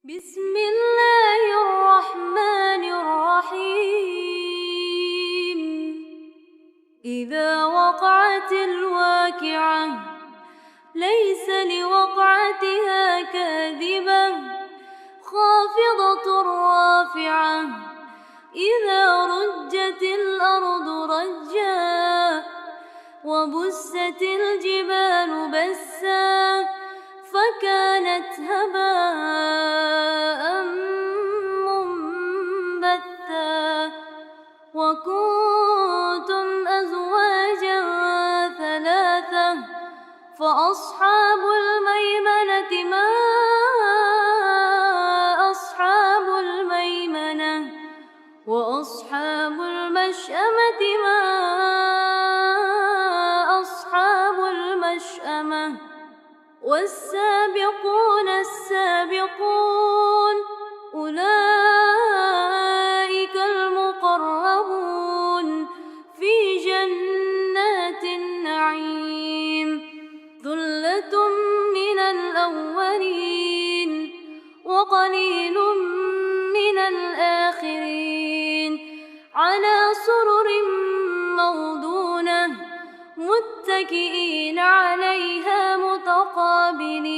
بسم الله الرحمن الرحيم. إذا وقعت الواقعة ليس لوقعتها كاذبة خافضة رافعة إذا رجت الأرض رجا وبست الجبال بسا فكانت هباء منبثا وكنتم أزواجا ثلاثة فأصحاب الميمنة ما أصحاب الميمنة وأصحاب المشأمة ما أصحاب المشأمة والسابقون السابقون أولئك المقربون في جنات النعيم ثلة من الأولين وقليل من الآخرين على سرر موضونة متكئين عليها متقابلين